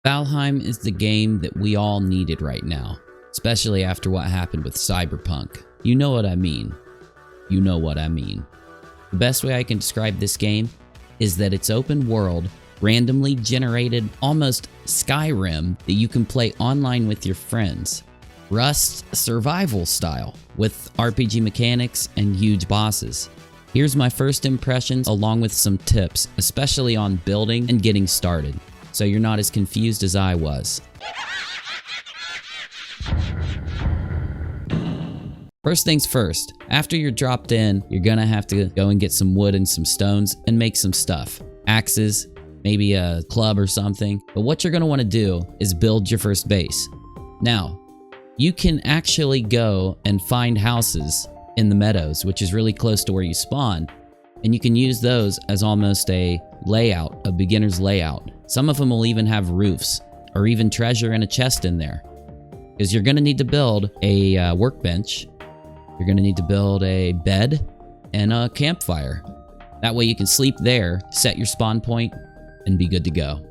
Valheim is the game that we all needed right now, especially after what happened with Cyberpunk. You know what I mean. You know what I mean. The best way I can describe this game is that it's open world, randomly generated, almost Skyrim, that you can play online with your friends. Rust survival style, with RPG mechanics and huge bosses. Here's my first impressions along with some tips, especially on building and getting started, so you're not as confused as I was. First things first, after you're dropped in, you're gonna have to go and get some wood and some stones and make some stuff. Axes, maybe a club or something. But what you're gonna wanna do is build your first base. Now, you can actually go and find houses in the meadows, which is really close to where you spawn, and you can use those as almost a layout, a beginner's layout. Some of them will even have roofs or even treasure in a chest in there, because you're gonna need to build a workbench. You're gonna need to build a bed and a campfire. That way you can sleep there, set your spawn point, and be good to go.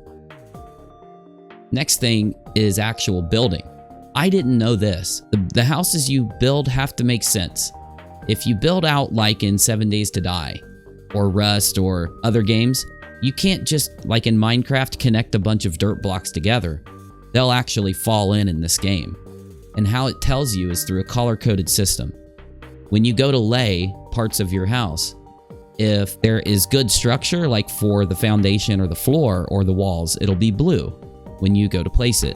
Next thing is actual building. I didn't know this. The houses you build have to make sense. If you build out like in 7 Days to Die, or Rust, or other games, you can't just, like in Minecraft, connect a bunch of dirt blocks together. They'll actually fall in this game. And how it tells you is through a color-coded system. When you go to lay parts of your house, if there is good structure, like for the foundation or the floor or the walls, it'll be blue when you go to place it.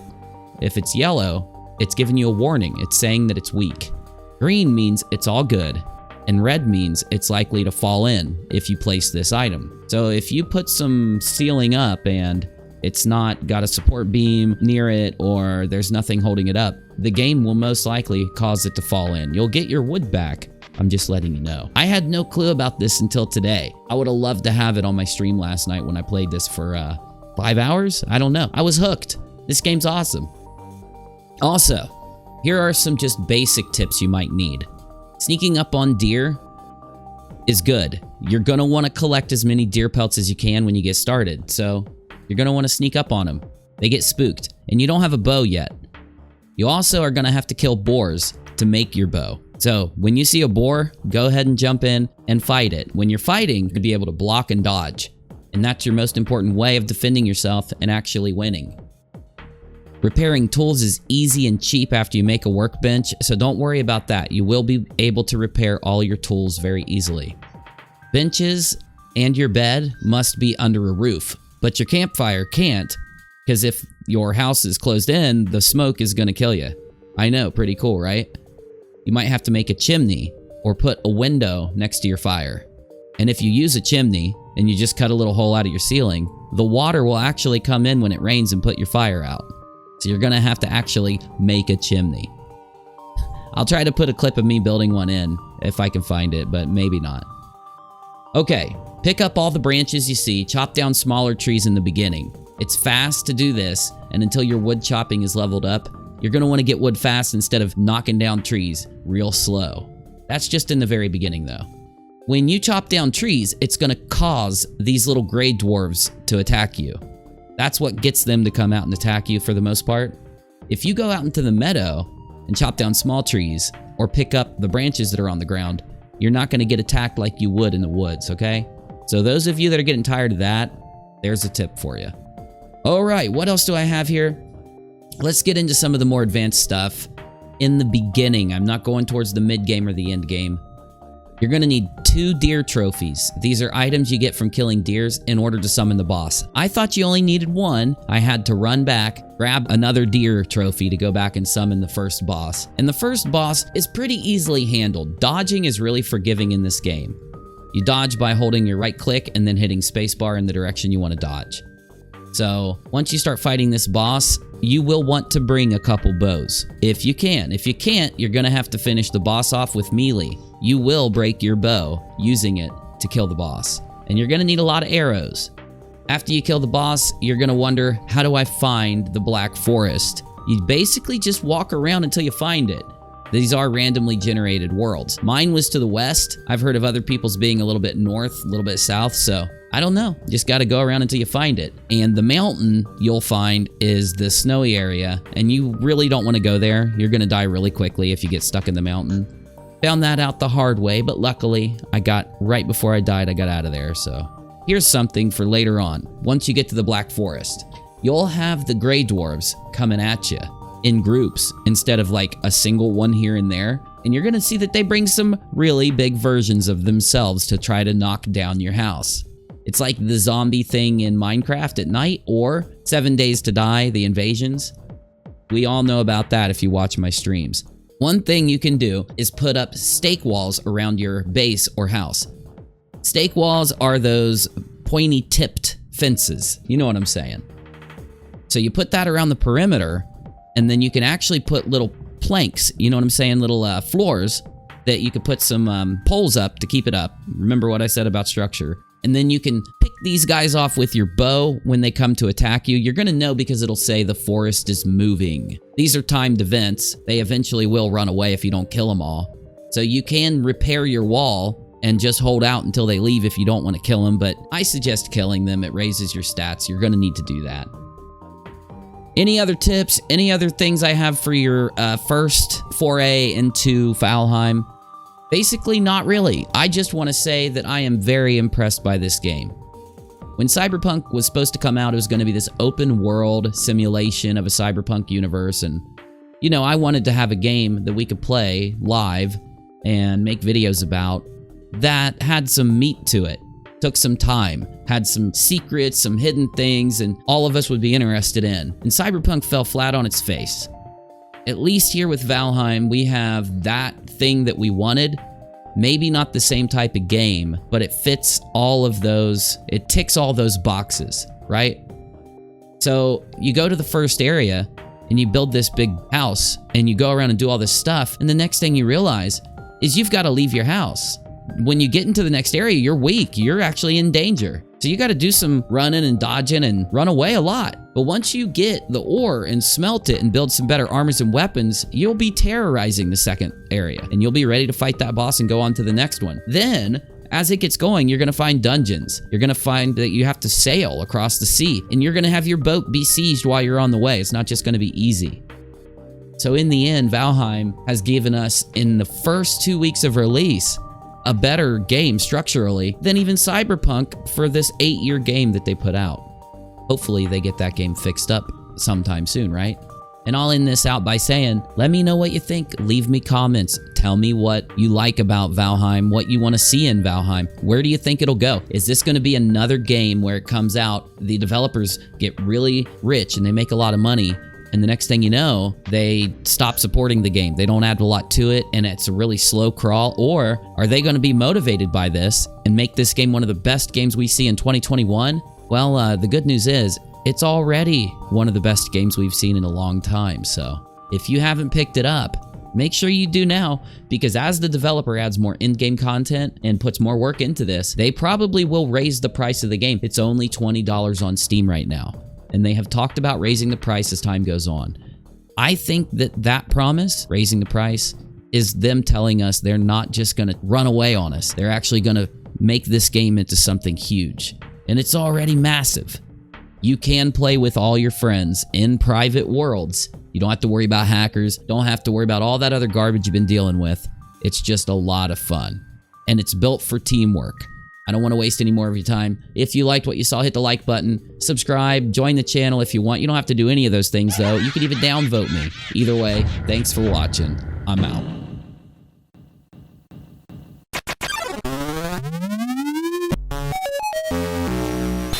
If it's yellow, it's giving you a warning. It's saying that it's weak. Green means it's all good, and red means it's likely to fall in if you place this item. So if you put some ceiling up and it's not got a support beam near it, or there's nothing holding it up, the game will most likely cause it to fall in. You'll get your wood back. I'm just letting you know. I had no clue about this until today. I would have loved to have it on my stream last night when I played this for 5 hours. I don't know. I was hooked. This game's awesome. Also, here are some just basic tips you might need. Sneaking up on deer is good. You're gonna want to collect as many deer pelts as you can when you get started, so you're gonna want to sneak up on them. They get spooked, and you don't have a bow yet. You also are gonna have to kill boars to make your bow. So when you see a boar, go ahead and jump in and fight it. When you're fighting, you'll be able to block and dodge, and that's your most important way of defending yourself and actually winning. Repairing tools is easy and cheap after you make a workbench, so don't worry about that. You will be able to repair all your tools very easily. Benches and your bed must be under a roof, but your campfire can't, because if your house is closed in, the smoke is going to kill you. I know, pretty cool, right? You might have to make a chimney or put a window next to your fire. And if you use a chimney and you just cut a little hole out of your ceiling, the water will actually come in when it rains and put your fire out. So you're gonna have to actually make a chimney. I'll try to put a clip of me building one in if I can find it, but maybe not. Okay, pick up all the branches you see, chop down smaller trees in the beginning. It's fast to do this, and until your wood chopping is leveled up, you're gonna wanna get wood fast instead of knocking down trees real slow. That's just in the very beginning though. When you chop down trees, it's gonna cause these little gray dwarves to attack you. That's what gets them to come out and attack you for the most part. If you go out into the meadow and chop down small trees or pick up the branches that are on the ground, you're not gonna get attacked like you would in the woods, okay? So those of you that are getting tired of that, there's a tip for you. All right, what else do I have here? Let's get into some of the more advanced stuff. In the beginning, I'm not going towards the mid game or the end game. You're gonna need 2 deer trophies. These are items you get from killing deers in order to summon the boss. I thought you only needed 1. I had to run back, grab another deer trophy to go back and summon the first boss. And the first boss is pretty easily handled. Dodging is really forgiving in this game. You dodge by holding your right click and then hitting spacebar in the direction you want to dodge. So once you start fighting this boss, you will want to bring a couple bows. If you can. If you can't, you're gonna have to finish the boss off with melee. You will break your bow using it to kill the boss. And you're gonna need a lot of arrows. After you kill the boss, you're gonna wonder, how do I find the Black Forest? You basically just walk around until you find it. These are randomly generated worlds. Mine was to the west. I've heard of other people's being a little bit north, a little bit south, so I don't know. Just got to go around until you find it. And the mountain you'll find is the snowy area, and you really don't want to go there. You're going to die really quickly if you get stuck in the mountain. Found that out the hard way, but luckily, right before I died, I got out of there, so. Here's something for later on. Once you get to the Black Forest, you'll have the Grey Dwarves coming at you in groups instead of like a single one here and there. And you're going to see that they bring some really big versions of themselves to try to knock down your house. It's like the zombie thing in Minecraft at night, or 7 Days to Die, the invasions. We all know about that if you watch my streams. One thing you can do is put up stake walls around your base or house. Stake walls are those pointy-tipped fences. You know what I'm saying. So you put that around the perimeter, and then you can actually put little planks, you know what I'm saying, little floors that you could put some poles up to keep it up. Remember what I said about structure. And then you can pick these guys off with your bow when they come to attack you. You're going to know because it'll say the forest is moving. These are timed events. They eventually will run away if you don't kill them all. So you can repair your wall and just hold out until they leave if you don't want to kill them. But I suggest killing them. It raises your stats. You're going to need to do that. Any other tips? Any other things I have for your first foray into Valheim? Basically, not really. I just want to say that I am very impressed by this game. When Cyberpunk was supposed to come out, it was going to be this open world simulation of a cyberpunk universe. And, you know, I wanted to have a game that we could play live and make videos about that had some meat to it. Took some time, had some secrets, some hidden things, and all of us would be interested in. And Cyberpunk fell flat on its face. At least here with Valheim, we have that thing that we wanted. Maybe not the same type of game, but it fits all of those. It ticks all those boxes, right? So you go to the first area and you build this big house and you go around and do all this stuff. And the next thing you realize is you've got to leave your house. When you get into the next area, you're weak. You're actually in danger. So you got to do some running and dodging and run away a lot. But once you get the ore and smelt it and build some better armors and weapons, you'll be terrorizing the second area. And you'll be ready to fight that boss and go on to the next one. Then, as it gets going, you're going to find dungeons. You're going to find that you have to sail across the sea. And you're going to have your boat besieged while you're on the way. It's not just going to be easy. So in the end, Valheim has given us, in the first 2 weeks of release, a better game structurally than even Cyberpunk for this 8-year game that they put out. Hopefully they get that game fixed up sometime soon, right? And I'll end this out by saying, let me know what you think. Leave me comments. Tell me what you like about Valheim, what you want to see in Valheim. Where do you think it'll go? Is this going to be another game where it comes out, the developers get really rich and they make a lot of money, and the next thing you know, they stop supporting the game. They don't add a lot to it, and it's a really slow crawl. Or are they going to be motivated by this and make this game one of the best games we see in 2021? Well, the good news is, it's already one of the best games we've seen in a long time. So if you haven't picked it up, make sure you do now, because as the developer adds more in-game content and puts more work into this, they probably will raise the price of the game. It's only $20 on Steam right now. And they have talked about raising the price as time goes on. I think that promise, raising the price, is them telling us they're not just going to run away on us. They're actually going to make this game into something huge. And it's already massive. You can play with all your friends in private worlds. You don't have to worry about hackers. Don't have to worry about all that other garbage you've been dealing with. It's just a lot of fun. And it's built for teamwork. I don't want to waste any more of your time. If you liked what you saw, hit the like button, subscribe, join the channel if you want. You don't have to do any of those things, though. You can even downvote me. Either way, thanks for watching. I'm out.